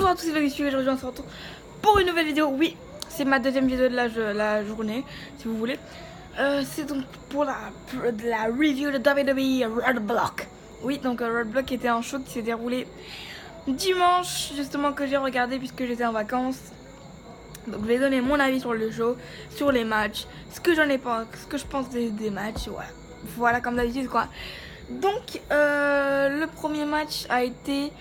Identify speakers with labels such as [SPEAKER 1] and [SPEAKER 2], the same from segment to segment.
[SPEAKER 1] Bonsoir à tous, c'est Vaguessu et aujourd'hui on se retrouve pour une nouvelle vidéo. Oui, c'est ma deuxième vidéo de la journée, si vous voulez. C'est donc pour la review de WWE Roadblock. Oui, donc Roadblock était un show qui s'est déroulé dimanche, justement, que j'ai regardé puisque j'étais en vacances. Donc je vais donner mon avis sur le show, sur les matchs, ce que je pense des matchs, voilà comme d'habitude quoi. Donc le premier match a été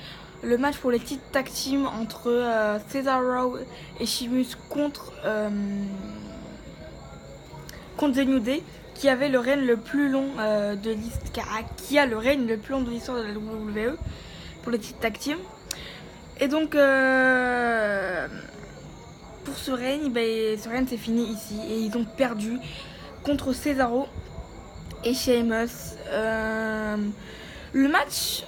[SPEAKER 1] le match pour les titres tag team entre Cesaro et Sheamus contre The New Day, qui avait le règne le plus long qui a le règne le plus long de l'histoire de la WWE pour les titres tag team. Et donc pour ce règne, ce règne c'est fini ici et ils ont perdu contre Cesaro et Sheamus. Le match,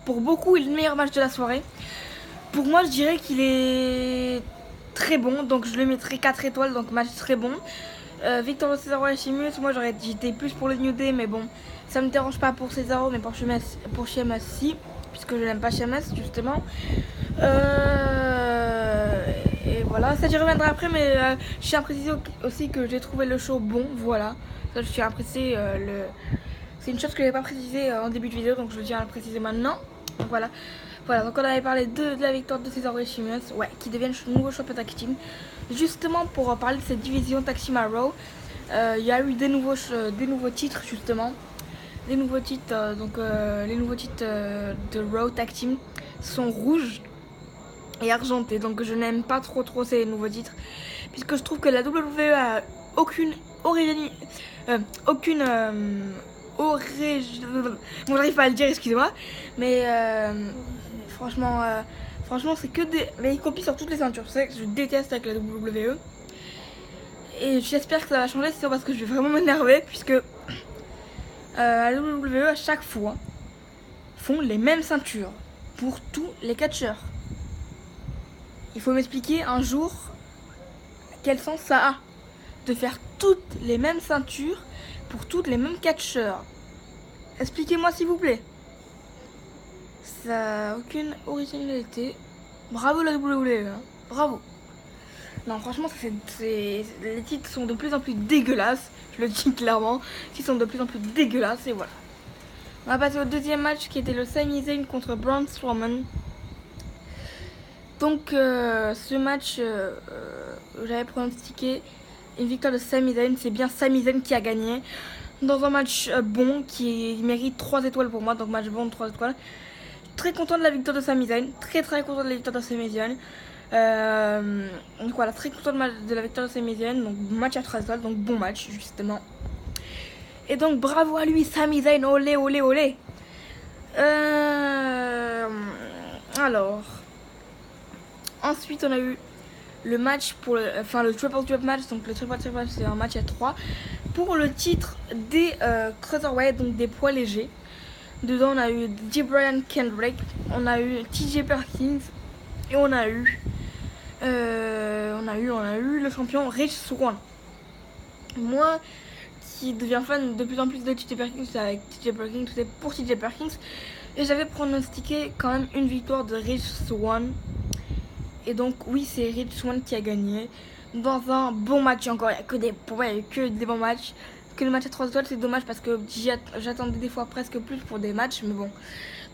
[SPEAKER 1] pour beaucoup, est le meilleur match de la soirée. Pour moi, je dirais qu'il est très bon, donc je le mettrai 4 étoiles, donc match très bon. Victor de Cesaro et Sheamus, moi j'étais plus pour le New Day, mais bon, ça me dérange pas pour Cesaro, mais pour Sheamus si, puisque je n'aime pas Sheamus justement. Et voilà, ça j'y reviendrai après, mais je tiens à préciser aussi que j'ai trouvé le show bon, voilà. Ça je tiens à préciser c'est une chose que je n'avais pas précisé en début de vidéo, donc je tiens à le préciser maintenant. Donc voilà, donc on avait parlé de la victoire de Cesaro et Sheamus, qui deviennent nouveaux champions tag team. Justement pour parler de cette division tag team à Raw, il y a eu des nouveaux titres justement. Des nouveaux titres, les nouveaux titres de Raw tag team sont rouges et argentés, donc je n'aime pas trop ces nouveaux titres, puisque je trouve que la WWE a aucune bon, j'arrive pas à le dire, excusez-moi, mais franchement c'est que des... Mais ils copient sur toutes les ceintures, c'est ça que je déteste avec la WWE. Et j'espère que ça va changer, c'est parce que je vais vraiment m'énerver, puisque la WWE à chaque fois font les mêmes ceintures pour tous les catcheurs. Il faut m'expliquer un jour quel sens ça a de faire toutes les mêmes ceintures pour toutes les mêmes catcheurs. Expliquez-moi s'il vous plaît. Ça n'a aucune originalité. Bravo la WWE, hein. Bravo. Non, franchement, les titres sont de plus en plus dégueulasses. Je le dis clairement. Ils sont de plus en plus dégueulasses et voilà. On va passer au deuxième match qui était le Sami Zayn contre Braun Strowman. Donc ce match, j'avais pronostiqué une victoire de Sami Zayn. C'est bien Sami Zayn qui a gagné dans un match bon qui mérite 3 étoiles pour moi. Donc match bon, 3 étoiles. Très content de la victoire de Sami Zayn. Très content de la victoire de Sami Zayn. Donc voilà, très content de la victoire de Sami Zayn. Donc match à 3 étoiles, donc bon match justement. Et donc bravo à lui Sami Zayn, olé olé olé. Alors ensuite on a eu le match pour le triple threat match. Donc le triple threat match c'est un match à 3 pour le titre des cruiserweight, donc des poids légers. Dedans on a eu Brian Kendrick, on a eu TJ Perkins et on a eu le champion Rich Swann. Moi qui deviens fan de plus en plus de TJ Perkins avec TJ Perkins, tout est pour TJ Perkins, et j'avais pronostiqué quand même une victoire de Rich Swann. Et donc oui, c'est Rich Swann qui a gagné dans un bon match. Encore, il n'y a que des bons matchs. Que le match à 3 étoiles, c'est dommage parce que j'attendais des fois presque plus pour des matchs, mais bon.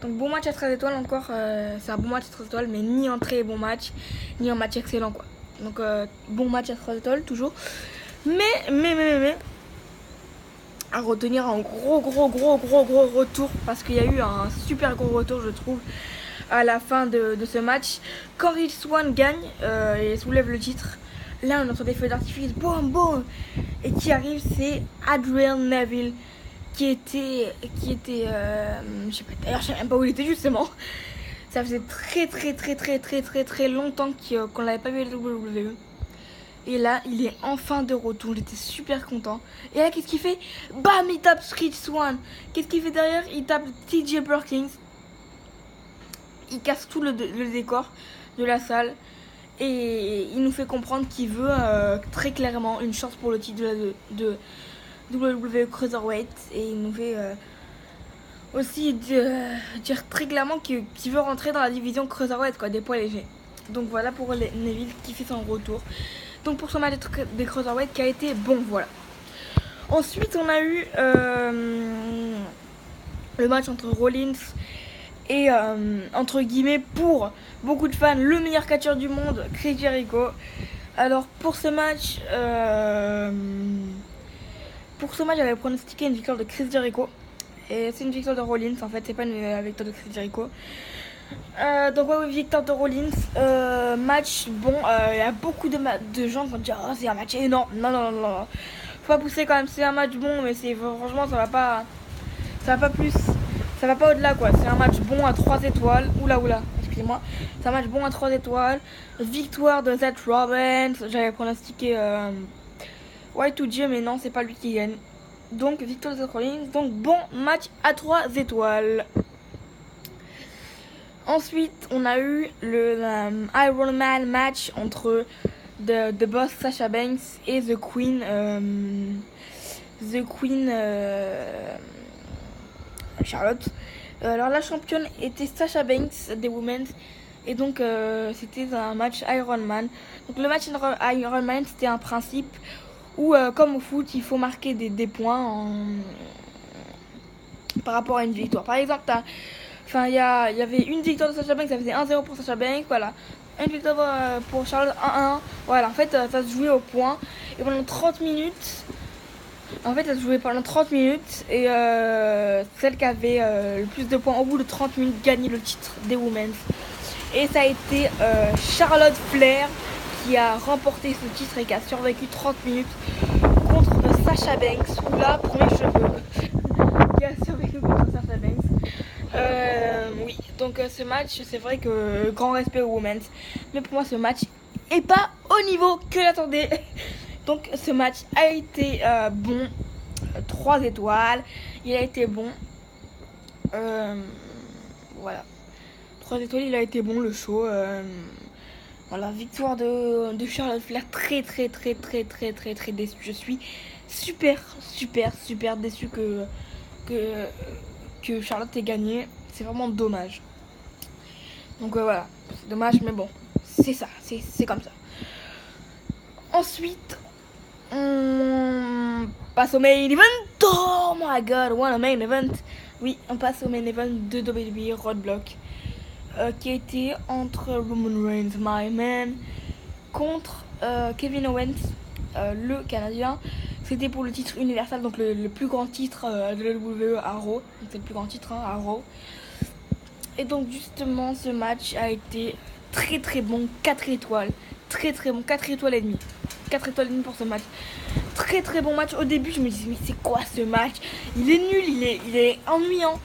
[SPEAKER 1] Donc bon match à 13 étoiles encore, c'est un bon match à 13 étoiles, mais ni un très bon match, ni un match excellent quoi. Donc bon match à 3 étoiles toujours. Mais à retenir un gros retour, parce qu'il y a eu un super gros retour je trouve à la fin de ce match. Quand Rich Swann gagne et soulève le titre, là on entend des feux d'artifice, boum, et qui arrive, c'est Adrian Neville qui était je sais pas, d'ailleurs je sais même pas où il était justement. Ça faisait très longtemps qu'on l'avait pas vu à la WWE. Et là, il est enfin de retour. J'étais super content. Et là, qu'est-ce qu'il fait? Bam, il tape Rich Swann. Qu'est-ce qu'il fait derrière? Il tape TJ Perkins. Il casse tout le décor de la salle. Et il nous fait comprendre qu'il veut très clairement une chance pour le titre de WWE Cruiserweight. Et il nous fait aussi dire très clairement qu'il veut rentrer dans la division Cruiserweight, quoi, des poids légers. Donc voilà pour les Neville qui fait son retour. Donc pour ce match des Cruiserweight qui a été bon, voilà. Ensuite on a eu le match entre Rollins et entre guillemets pour beaucoup de fans le meilleur catcheur du monde, Chris Jericho. Alors pour ce match j'avais pronostiqué une victoire de Chris Jericho et c'est une victoire de Rollins en fait, c'est pas une victoire de Chris Jericho. Donc ouais, victoire de Rollins. Match bon, il y a beaucoup de gens qui vont dire oh, c'est un match énorme. Non, faut pas pousser quand même, c'est un match bon, mais c'est franchement ça va pas plus, ça va pas au-delà quoi. C'est un match bon à 3 étoiles. Oula, excusez-moi. C'est un match bon à 3 étoiles. Victoire de Seth Rollins. J'avais pronostiqué Y2J, mais non, c'est pas lui qui gagne. Donc victoire de Seth Rollins. Donc bon match à 3 étoiles. Ensuite, on a eu le Iron Man match entre The Boss Sasha Banks et The Queen Charlotte. Alors la championne était Sasha Banks des Women's et donc c'était un match Iron Man. Donc le match Iron Man c'était un principe où comme au foot il faut marquer des points par rapport à une victoire. Par exemple il y avait une victoire de Sasha Banks, ça faisait 1-0 pour Sasha Banks, voilà. Une victoire pour Charlotte, 1-1. Voilà, en fait, ça se jouait au point. Et pendant 30 minutes, et celle qui avait le plus de points au bout de 30 minutes gagnait le titre des Women's. Et ça a été Charlotte Flair qui a remporté ce titre et qui a survécu 30 minutes contre Sasha Banks. Oula, premier cheveu. Qui a survécu contre Sasha Banks. Oui, donc ce match, c'est vrai que grand respect aux Women's. Mais pour moi, ce match est pas au niveau que j'attendais. Donc ce match a été bon. 3 étoiles. Il a été bon. Voilà. 3 étoiles, il a été bon le show. Voilà, victoire de Charlotte Flair. Très déçu. Je suis super déçu que Charlotte ait gagné. C'est vraiment dommage. Donc voilà, c'est dommage, mais bon, c'est ça, c'est comme ça. Ensuite, on passe au main event. Oh my god, what a main event. Oui, on passe au main event de WWE Roadblock, qui a été entre Roman Reigns, my man, contre Kevin Owens, le Canadien. C'était pour le titre universel, donc le plus grand titre de la WWE à Raw. C'est le plus grand titre à Raw. Et donc justement ce match a été très bon, 4 étoiles. Très bon, 4 étoiles et demie. 4 étoiles et demie pour ce match. Très bon match. Au début je me disais mais c'est quoi ce match? Il est nul, il est ennuyant.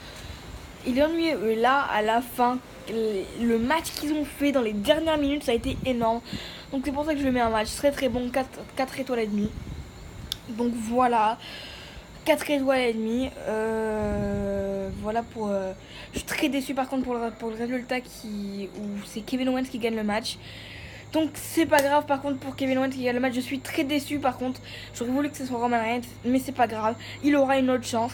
[SPEAKER 1] Il est ennuyeux. Et là à la fin, le match qu'ils ont fait dans les dernières minutes ça a été énorme. Donc c'est pour ça que je mets un match très bon, 4 étoiles et demie. Donc voilà, 4 étoiles et demie. Voilà pour... je suis très déçu par contre pour le résultat où c'est Kevin Owens qui gagne le match. Donc c'est pas grave par contre pour Kevin Owens qui gagne le match. Je suis très déçu par contre. J'aurais voulu que ce soit Roman Reigns, mais c'est pas grave. Il aura une autre chance.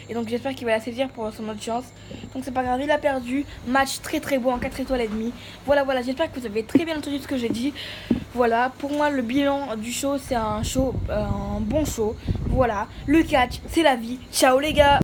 [SPEAKER 1] Et donc j'espère qu'il va la saisir pour son autre chance. Donc c'est pas grave, il a perdu. Match très beau en 4 étoiles et demie. Voilà, j'espère que vous avez très bien entendu ce que j'ai dit. Voilà, pour moi le bilan du show c'est un bon show. Voilà, le catch c'est la vie. Ciao les gars.